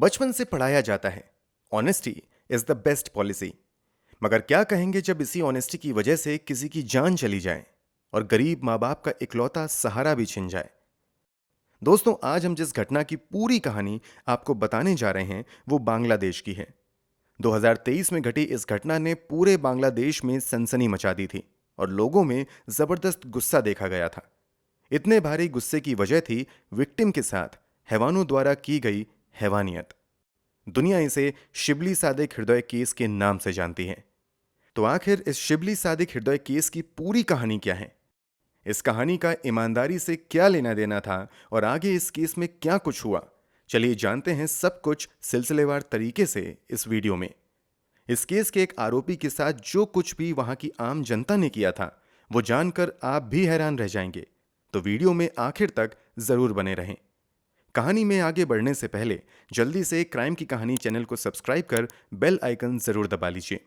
बचपन से पढ़ाया जाता है, honesty is the best policy. मगर क्या कहेंगे जब इसी ऑनेस्टी की वजह से किसी की जान चली जाए और गरीब माँ बाप का इकलौता सहारा भी छिन जाए। दोस्तों, आज हम जिस घटना की पूरी कहानी आपको बताने जा रहे हैं वो बांग्लादेश की है। 2023 में घटी इस घटना ने पूरे बांग्लादेश में सनसनी मचा दी थी और लोगों में जबरदस्त गुस्सा देखा गया था। इतने भारी गुस्से की वजह थी विक्टिम के साथ हैवानों द्वारा की गई हैवानियत। दुनिया इसे शिबली सादिक हृदय केस के नाम से जानती है। तो आखिर इस शिबली सादिक हृदय केस की पूरी कहानी क्या है? इस कहानी का ईमानदारी से क्या लेना देना था और आगे इस केस में क्या कुछ हुआ? चलिए जानते हैं सब कुछ सिलसिलेवार तरीके से इस वीडियो में। इस केस के एक आरोपी के साथ जो कुछ भी वहां की आम जनता ने किया था वो जानकर आप भी हैरान रह जाएंगे। तो वीडियो में आखिर तक जरूर बने रहें। कहानी में आगे बढ़ने से पहले जल्दी से क्राइम की कहानी चैनल को सब्सक्राइब कर बेल आइकन जरूर दबा लीजिए।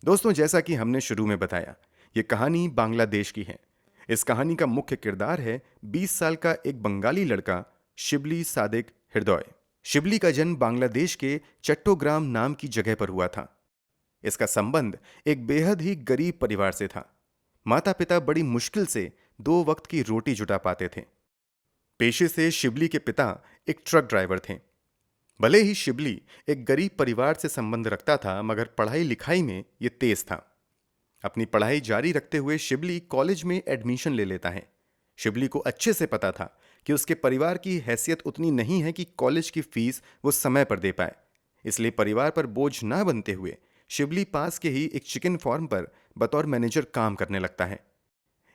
दोस्तों, जैसा कि हमने शुरू में बताया, यह कहानी बांग्लादेश की है। इस कहानी का मुख्य किरदार है 20 साल का एक बंगाली लड़का शिबली सादिक हृदय। शिबली का जन्म बांग्लादेश के चट्टोग्राम नाम की जगह पर हुआ था। इसका संबंध एक बेहद ही गरीब परिवार से था। माता पिता बड़ी मुश्किल से 2 वक्त की रोटी जुटा पाते थे। पेशे से शिबली के पिता एक ट्रक ड्राइवर थे। भले ही शिबली एक गरीब परिवार से संबंध रखता था, मगर पढ़ाई लिखाई में ये तेज था। अपनी पढ़ाई जारी रखते हुए शिबली कॉलेज में एडमिशन ले लेता है। शिबली को अच्छे से पता था कि उसके परिवार की हैसियत उतनी नहीं है कि कॉलेज की फीस वो समय पर दे पाए। इसलिए परिवार पर बोझ ना बनते हुए शिबली पास के ही एक चिकन फार्म पर बतौर मैनेजर काम करने लगता है।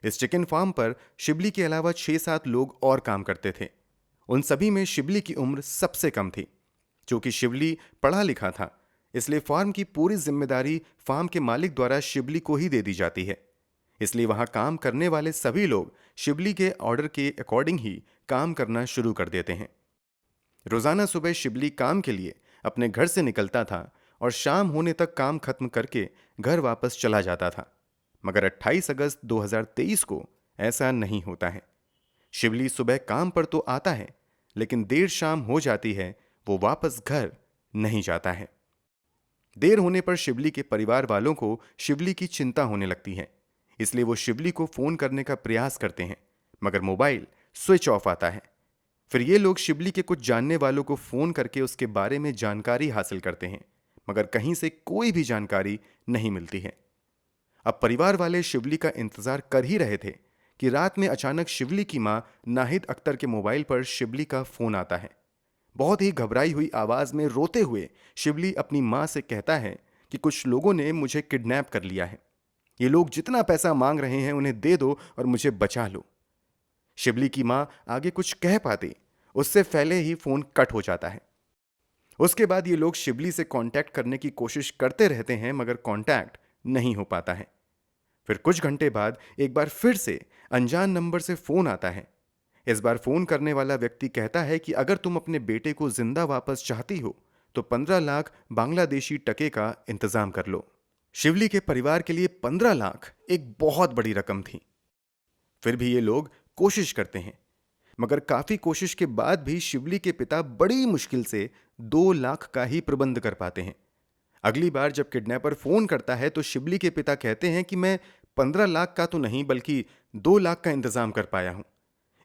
इस चिकन फार्म पर शिबली के अलावा 6-7 लोग और काम करते थे। उन सभी में शिबली की उम्र सबसे कम थी। चूंकि शिबली पढ़ा लिखा था, इसलिए फार्म की पूरी जिम्मेदारी फार्म के मालिक द्वारा शिबली को ही दे दी जाती है। इसलिए वहां काम करने वाले सभी लोग शिबली के ऑर्डर के अकॉर्डिंग ही काम करना शुरू कर देते हैं। रोजाना सुबह शिबली काम के लिए अपने घर से निकलता था और शाम होने तक काम खत्म करके घर वापस चला जाता था। मगर 28 अगस्त 2023 को ऐसा नहीं होता है। शिबली सुबह काम पर तो आता है, लेकिन देर शाम हो जाती है, वो वापस घर नहीं जाता है। देर होने पर शिबली के परिवार वालों को शिबली की चिंता होने लगती है। इसलिए वो शिबली को फोन करने का प्रयास करते हैं, मगर मोबाइल स्विच ऑफ आता है। फिर ये लोग शिबली के कुछ जानने वालों को फोन करके उसके बारे में जानकारी हासिल करते हैं, मगर कहीं से कोई भी जानकारी नहीं मिलती है। अब परिवार वाले शिवली का इंतजार कर ही रहे थे कि रात में अचानक शिवली की मां नाहिद अख्तर के मोबाइल पर शिवली का फोन आता है। बहुत ही घबराई हुई आवाज में रोते हुए शिवली अपनी मां से कहता है कि कुछ लोगों ने मुझे किडनैप कर लिया है। ये लोग जितना पैसा मांग रहे हैं उन्हें दे दो और मुझे बचा लो। शिवली की मां आगे कुछ कह पाती उससे पहले ही फोन कट हो जाता है। उसके बाद ये लोग शिवली से कांटेक्ट करने की कोशिश करते रहते हैं, मगर कांटेक्ट नहीं हो पाता है। फिर कुछ घंटे बाद एक बार फिर से अनजान नंबर से फोन आता है। इस बार फोन करने वाला व्यक्ति कहता है कि अगर तुम अपने बेटे को जिंदा वापस चाहती हो तो 15 लाख बांग्लादेशी टके का इंतजाम कर लो। शिवली के परिवार के लिए 15 लाख एक बहुत बड़ी रकम थी। फिर भी ये लोग कोशिश करते हैं, मगर काफी कोशिश के बाद भी शिवली के पिता बड़ी मुश्किल से 2 लाख का ही प्रबंध कर पाते हैं। अगली बार जब किडनैपर फोन करता है तो शिबली के पिता कहते हैं कि मैं 15 लाख का तो नहीं बल्कि 2 लाख का इंतजाम कर पाया हूं,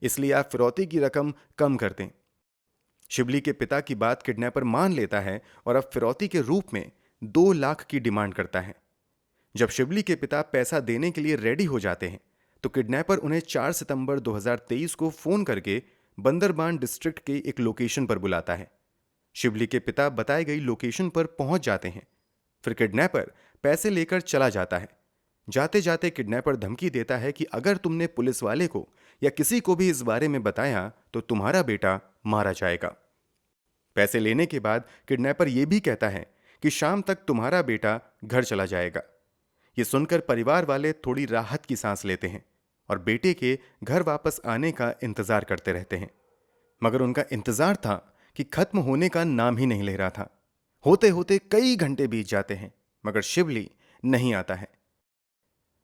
इसलिए आप फिरौती की रकम कम कर दें। शिबली के पिता की बात किडनैपर मान लेता है और अब फिरौती के रूप में 2 लाख की डिमांड करता है। जब शिबली के पिता पैसा देने के लिए रेडी हो जाते हैं तो किडनैपर उन्हें 4 सितंबर 2023 को फोन करके बंदरबान डिस्ट्रिक्ट के एक लोकेशन पर बुलाता है। शिबली के पिता बताई गई लोकेशन पर पहुंच जाते हैं। फिर किडनैपर पैसे लेकर चला जाता है। जाते जाते किडनैपर धमकी देता है कि अगर तुमने पुलिस वाले को या किसी को भी इस बारे में बताया तो तुम्हारा बेटा मारा जाएगा। पैसे लेने के बाद किडनैपर यह भी कहता है कि शाम तक तुम्हारा बेटा घर चला जाएगा। यह सुनकर परिवार वाले थोड़ी राहत की सांस लेते हैं और बेटे के घर वापस आने का इंतजार करते रहते हैं, मगर उनका इंतजार था कि खत्म होने का नाम ही नहीं ले रहा था। होते होते कई घंटे बीत जाते हैं, मगर शिवली नहीं आता है।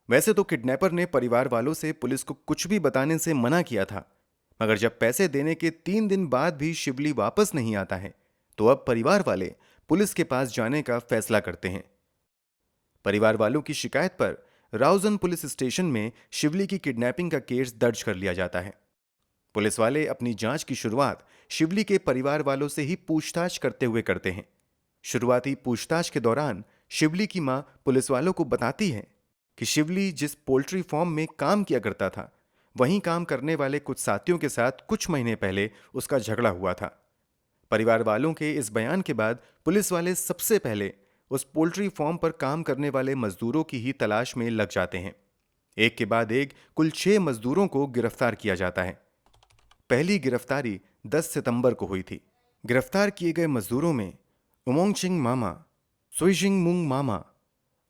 वैसे तो किडनैपर ने परिवार वालों से पुलिस को कुछ भी बताने से मना किया था, मगर जब पैसे देने के 3 दिन बाद भी शिवली वापस नहीं आता है तो अब परिवार वाले पुलिस के पास जाने का फैसला करते हैं। परिवार वालों की शिकायत पर राउजन पुलिस स्टेशन में शिवली की किडनैपिंग का केस दर्ज कर लिया जाता है। पुलिस वाले अपनी जांच की शुरुआत शिवली के परिवार वालों से ही पूछताछ करते हुए करते हैं। शुरुआती पूछताछ के दौरान शिवली की मां पुलिस वालों को बताती है कि शिवली जिस पोल्ट्री फार्म में काम किया करता था, वहीं काम करने वाले कुछ साथियों के साथ कुछ महीने पहले उसका झगड़ा हुआ था। परिवार वालों के इस बयान के बाद पुलिस वाले सबसे पहले उस पोल्ट्री फार्म पर काम करने वाले मजदूरों की ही तलाश में लग जाते हैं। एक के बाद एक कुल 6 मजदूरों को गिरफ्तार किया जाता है। पहली गिरफ्तारी 10 सितंबर को हुई थी। गिरफ्तार किए गए मजदूरों में उमोंगचिंग मामा, सुइजिंग मुंग मामा,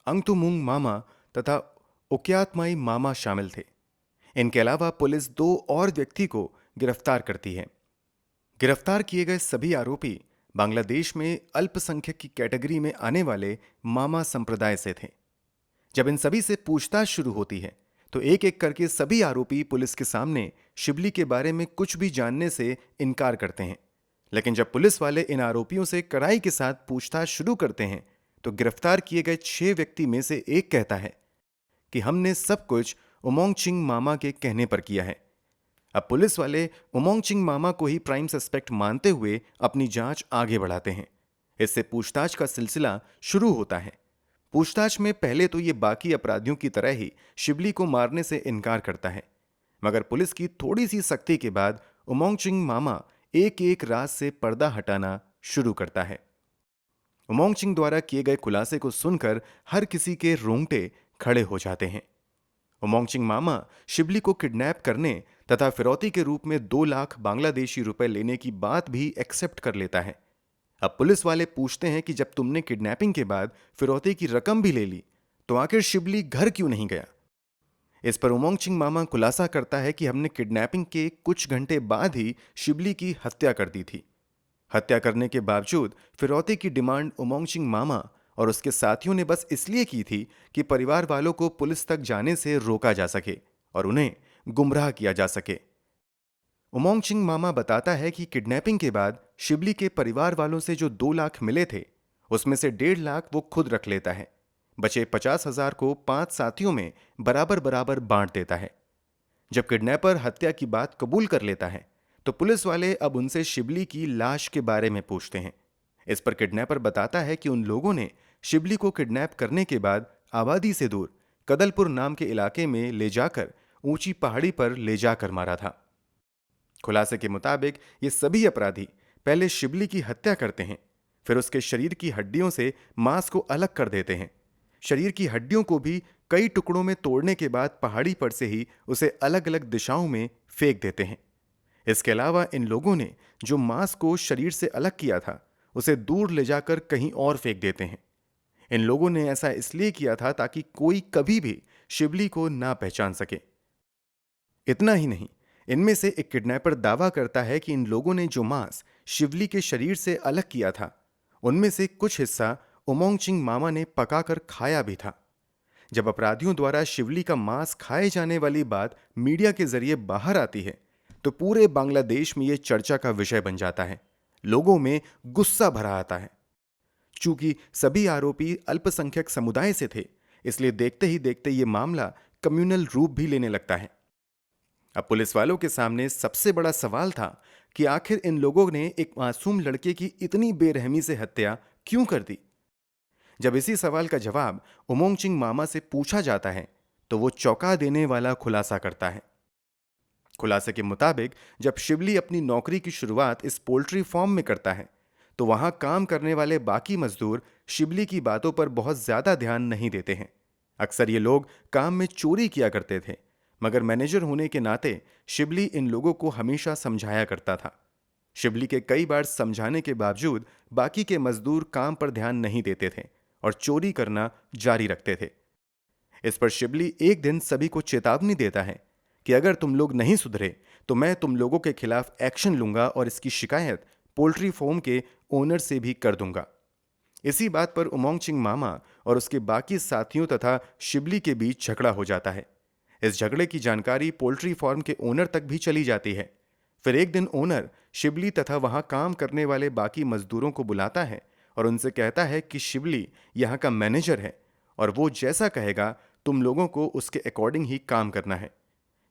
अंगतुमुंग मामा तथा उक्यातमाई मामा शामिल थे। इनके अलावा पुलिस 2 और व्यक्ति को गिरफ्तार करती है। गिरफ्तार किए गए सभी आरोपी बांग्लादेश में अल्पसंख्यक की कैटेगरी में आने वाले मामा संप्रदाय से थे। जब इन सभी से पूछताछ शुरू होती है तो एक एक करके सभी आरोपी पुलिस के सामने शिवली के बारे में कुछ भी जानने से इनकार करते हैं। लेकिन जब पुलिस वाले इन आरोपियों से कड़ाई के साथ पूछताछ शुरू करते हैं तो गिरफ्तार किए गए 6 व्यक्ति में से एक कहता है कि हमने सब कुछ उमोंगचिंग मामा के कहने पर किया है। अब पुलिस वाले उमोंगचिंग मामा को ही प्राइम सस्पेक्ट मानते हुए अपनी जांच आगे बढ़ाते हैं। इससे पूछताछ का सिलसिला शुरू होता है। पूछताछ में पहले तो ये बाकी अपराधियों की तरह ही शिवली को मारने से इनकार करता है, मगर पुलिस की थोड़ी सी सख्ती के बाद उमोंगचिंग मामा एक एक राज से पर्दा हटाना शुरू करता है। उमोंगचिंग द्वारा किए गए खुलासे को सुनकर हर किसी के रोंगटे खड़े हो जाते हैं। उमोंगचिंग मामा शिवली को किडनैप करने तथा फिरौती के रूप में 2 लाख बांग्लादेशी रुपए लेने की बात भी एक्सेप्ट कर लेता है। अब पुलिस वाले पूछते हैं कि जब तुमने किडनैपिंग के बाद फिरौती की रकम भी ले ली तो आखिर शिवली घर क्यों नहीं गया। इस पर उमोंगचिंग मामा खुलासा करता है कि हमने किडनैपिंग के कुछ घंटे बाद ही शिवली की हत्या कर दी थी। हत्या करने के बावजूद फिरौती की डिमांड उमोंगचिंग मामा और उसके साथियों ने बस इसलिए की थी कि परिवार वालों को पुलिस तक जाने से रोका जा सके और उन्हें गुमराह किया जा सके। उमोंगचिंग मामा बताता है कि किडनैपिंग के बाद शिवली के परिवार वालों से जो 2 लाख मिले थे उसमें से 1.5 लाख वो खुद रख लेता है। बचे 50,000 को 5 साथियों में बराबर बराबर बांट देता है। जब किडनैपर हत्या की बात कबूल कर लेता है तो पुलिस वाले अब उनसे शिवली की लाश के बारे में पूछते हैं। इस पर किडनैपर बताता है कि उन लोगों ने शिवली को किडनैप करने के बाद आबादी से दूर कदलपुर नाम के इलाके में ले जाकर ऊंची पहाड़ी पर ले जाकर मारा था। खुलासे के मुताबिक ये सभी अपराधी पहले शिवली की हत्या करते हैं, फिर उसके शरीर की हड्डियों से मांस को अलग कर देते हैं। शरीर की हड्डियों को भी कई टुकड़ों में तोड़ने के बाद पहाड़ी पर से ही उसे अलग अलग दिशाओं में फेंक देते हैं। इसके अलावा इन लोगों ने जो मांस को शरीर से अलग किया था उसे दूर ले जाकर कहीं और फेंक देते हैं। इन लोगों ने ऐसा इसलिए किया था ताकि कोई कभी भी शिवली को ना पहचान सके। इतना ही नहीं, इनमें से एक किडनैपर दावा करता है कि इन लोगों ने जो मांस शिवली के शरीर से अलग किया था उनमें से कुछ हिस्सा उमोंगचिंग मामा ने पकाकर खाया भी था। जब अपराधियों द्वारा शिवली का मांस खाए जाने वाली बात मीडिया के जरिए बाहर आती है तो पूरे बांग्लादेश में यह चर्चा का विषय बन जाता है। लोगों में गुस्सा भरा आता है। चूंकि सभी आरोपी अल्पसंख्यक समुदाय से थे, इसलिए देखते ही देखते यह मामला कम्युनल रूप भी लेने लगता है। अब पुलिस वालों के सामने सबसे बड़ा सवाल था कि आखिर इन लोगों ने एक मासूम लड़के की इतनी बेरहमी से हत्या क्यों कर दी। जब इसी सवाल का जवाब उमोंगचिंग मामा से पूछा जाता है तो वो चौंका देने वाला खुलासा करता है। खुलासे के मुताबिक जब शिवली अपनी नौकरी की शुरुआत इस पोल्ट्री फार्म में करता है तो वहां काम करने वाले बाकी मजदूर शिवली की बातों पर बहुत ज्यादा ध्यान नहीं देते हैं। अक्सर ये लोग काम में चोरी किया करते थे, मगर मैनेजर होने के नाते शिवली इन लोगों को हमेशा समझाया करता था। शिवली के कई बार समझाने के बावजूद बाकी के मजदूर काम पर ध्यान नहीं देते थे और चोरी करना जारी रखते थे। इस पर शिवली एक दिन सभी को चेतावनी देता है कि अगर तुम लोग नहीं सुधरे तो मैं तुम लोगों के खिलाफ एक्शन लूंगा और इसकी शिकायत पोल्ट्री फार्म के ओनर से भी कर दूंगा। इसी बात पर उमोंगचिंग मामा और उसके बाकी साथियों तथा शिवली के बीच झगड़ा हो जाता है। इस झगड़े की जानकारी पोल्ट्री फार्म के ओनर तक भी चली जाती है। फिर एक दिन ओनर शिबली तथा वहां काम करने वाले बाकी मजदूरों को बुलाता है और उनसे कहता है कि शिबली यहाँ का मैनेजर है और वो जैसा कहेगा तुम लोगों को उसके अकॉर्डिंग ही काम करना है।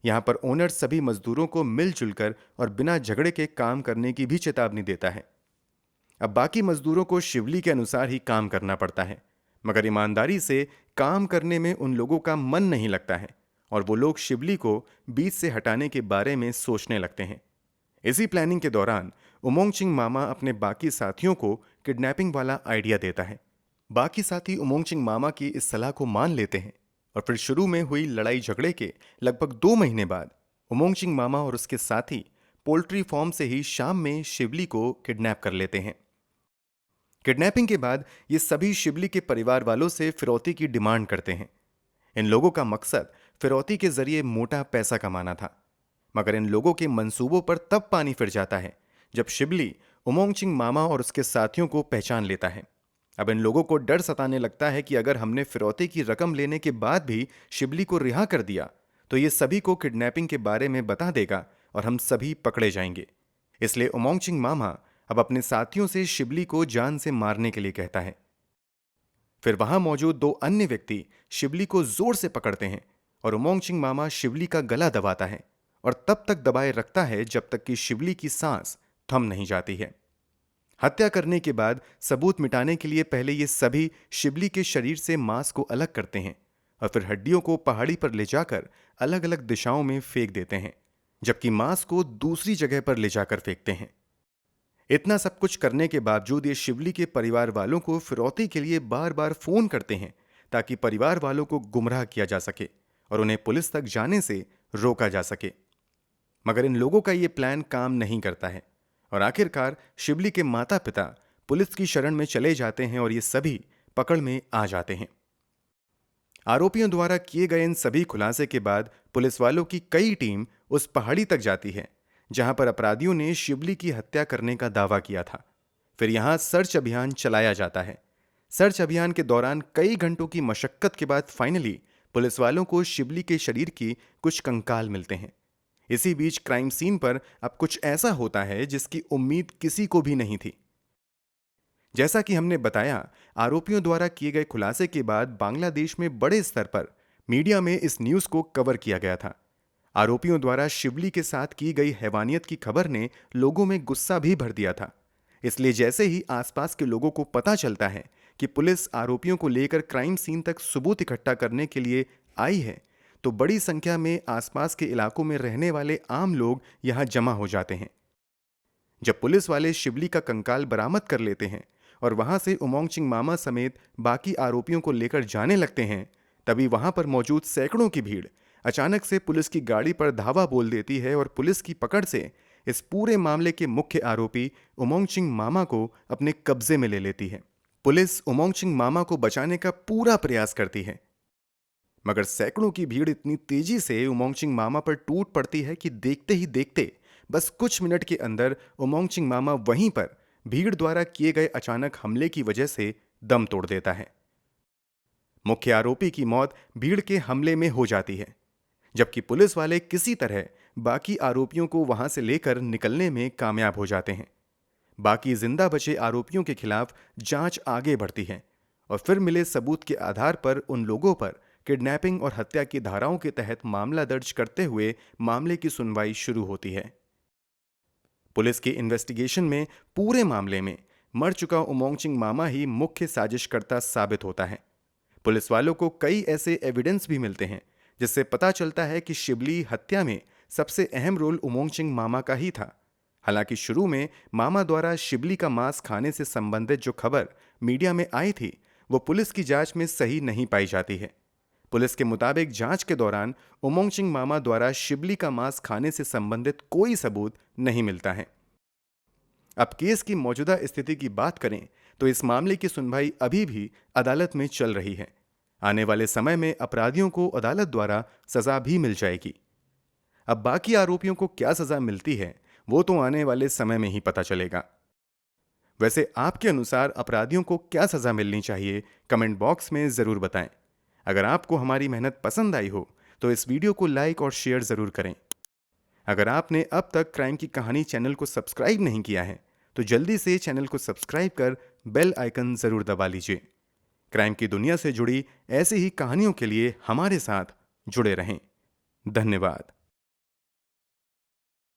यहाँ पर ओनर सभी मजदूरों को मिलजुल कर और बिना झगड़े के काम करने की भी चेतावनी देता है। अब बाकी मजदूरों को शिवली के अनुसार ही काम करना पड़ता है, मगर ईमानदारी से काम करने में उन लोगों का मन नहीं लगता है और वो लोग शिवली को बीच से हटाने के बारे में सोचने लगते हैं। इसी प्लानिंग के दौरान उमोंगचिंग मामा अपने बाकी साथियों को किडनैपिंग वाला आइडिया देता है। बाकी साथी उमोंगचिंग मामा की इस सलाह को मान लेते हैं और फिर शुरू में हुई लड़ाई झगड़े के लगभग 2 महीने बाद उमोंगचिंग मामा और उसके साथी पोल्ट्री फार्म से ही शाम में शिवली को किडनैप कर लेते हैं। किडनैपिंग के बाद ये सभी शिवली के परिवार वालों से फिरौती की डिमांड करते हैं। इन लोगों का मकसद फिरौती के जरिए मोटा पैसा कमाना था, मगर इन लोगों के मंसूबों पर तब पानी फिर जाता है जब शिबली उमोंगचिंग मामा और उसके साथियों को पहचान लेता है। अब इन लोगों को डर सताने लगता है कि अगर हमने फिरौती की रकम लेने के बाद भी शिबली को रिहा कर दिया तो ये सभी को किडनैपिंग के बारे में बता देगा और हम सभी पकड़े जाएंगे। इसलिए उमोंगचिंग मामा अब अपने साथियों से शिबली को जान से मारने के लिए कहता है। फिर वहां मौजूद 2 अन्य व्यक्ति शिबली को जोर से पकड़ते हैं और उमोंगचिंग मामा शिवली का गला दबाता है और तब तक दबाए रखता है जब तक कि शिवली की सांस थम नहीं जाती है। हत्या करने के बाद सबूत मिटाने के लिए पहले ये सभी शिवली के शरीर से मांस को अलग करते हैं और फिर हड्डियों को पहाड़ी पर ले जाकर अलग अलग दिशाओं में फेंक देते हैं, जबकि मांस को दूसरी जगह पर ले जाकर फेंकते हैं। इतना सब कुछ करने के बावजूद ये शिवली के परिवार वालों को फिरौती के लिए बार बार फोन करते हैं ताकि परिवार वालों को गुमराह किया जा सके और उन्हें पुलिस तक जाने से रोका जा सके। मगर इन लोगों का ये प्लान काम नहीं करता है और आखिरकार शिवली के माता पिता पुलिस की शरण में चले जाते हैं और ये सभी पकड़ में आ जाते हैं। आरोपियों द्वारा किए गए इन सभी खुलासे के बाद पुलिस वालों की कई टीम उस पहाड़ी तक जाती है जहां पर अपराधियों ने शिवली की हत्या करने का दावा किया था। फिर यहां सर्च अभियान चलाया जाता है। सर्च अभियान के दौरान कई घंटों की मशक्कत के बाद फाइनली पुलिस वालों को शिवली के शरीर की कुछ कंकाल मिलते हैं। इसी बीच क्राइम सीन पर अब कुछ ऐसा होता है जिसकी उम्मीद किसी को भी नहीं थी। जैसा कि हमने बताया, आरोपियों द्वारा किए गए खुलासे के बाद बांग्लादेश में बड़े स्तर पर मीडिया में इस न्यूज को कवर किया गया था। आरोपियों द्वारा शिवली के साथ की गई हैवानियत की खबर ने लोगों में गुस्सा भी भर दिया था। इसलिए जैसे ही आसपास के लोगों को पता चलता है कि पुलिस आरोपियों को लेकर क्राइम सीन तक सबूत इकट्ठा करने के लिए आई है, तो बड़ी संख्या में आसपास के इलाकों में रहने वाले आम लोग यहां जमा हो जाते हैं। जब पुलिस वाले शिवली का कंकाल बरामद कर लेते हैं और वहां से उमोंगचिंग मामा समेत बाकी आरोपियों को लेकर जाने लगते हैं, तभी वहां पर मौजूद सैकड़ों की भीड़ अचानक से पुलिस की गाड़ी पर धावा बोल देती है और पुलिस की पकड़ से इस पूरे मामले के मुख्य आरोपी उमोंगचिंग मामा को अपने कब्जे में ले लेती है। पुलिस उमोंगचिंग मामा को बचाने का पूरा प्रयास करती है, मगर सैकड़ों की भीड़ इतनी तेजी से उमोंगचिंग मामा पर टूट पड़ती है कि देखते ही देखते बस कुछ मिनट के अंदर उमोंगचिंग मामा वहीं पर भीड़ द्वारा किए गए अचानक हमले की वजह से दम तोड़ देता है। मुख्य आरोपी की मौत भीड़ के हमले में हो जाती है, जबकि पुलिस वाले किसी तरह बाकी आरोपियों को वहां से लेकर निकलने में कामयाब हो जाते हैं। बाकी जिंदा बचे आरोपियों के खिलाफ जांच आगे बढ़ती है और फिर मिले सबूत के आधार पर उन लोगों पर किडनैपिंग और हत्या की धाराओं के तहत मामला दर्ज करते हुए मामले की सुनवाई शुरू होती है। पुलिस के इन्वेस्टिगेशन में पूरे मामले में मर चुका उमोंगचिंग मामा ही मुख्य साजिशकर्ता साबित होता है। पुलिस वालों को कई ऐसे एविडेंस भी मिलते हैं जिससे पता चलता है कि शिवली हत्या में सबसे अहम रोल उमोंगचिंग मामा का ही था। हालांकि शुरू में मामा द्वारा शिवली का मांस खाने से संबंधित जो खबर मीडिया में आई थी वो पुलिस की जांच में सही नहीं पाई जाती है। पुलिस के मुताबिक जांच के दौरान उमोंगचिंग मामा द्वारा शिवली का मांस खाने से संबंधित कोई सबूत नहीं मिलता है। अब केस की मौजूदा स्थिति की बात करें तो इस मामले की सुनवाई अभी भी अदालत में चल रही है। आने वाले समय में अपराधियों को अदालत द्वारा सजा भी मिल जाएगी। अब बाकी आरोपियों को क्या सजा मिलती है वो तो आने वाले समय में ही पता चलेगा। वैसे आपके अनुसार अपराधियों को क्या सजा मिलनी चाहिए, कमेंट बॉक्स में जरूर बताएं। अगर आपको हमारी मेहनत पसंद आई हो तो इस वीडियो को लाइक और शेयर जरूर करें। अगर आपने अब तक क्राइम की कहानी चैनल को सब्सक्राइब नहीं किया है तो जल्दी से चैनल को सब्सक्राइब कर बेल आइकन जरूर दबा लीजिए। क्राइम की दुनिया से जुड़ी ऐसी ही कहानियों के लिए हमारे साथ जुड़े रहें। धन्यवाद।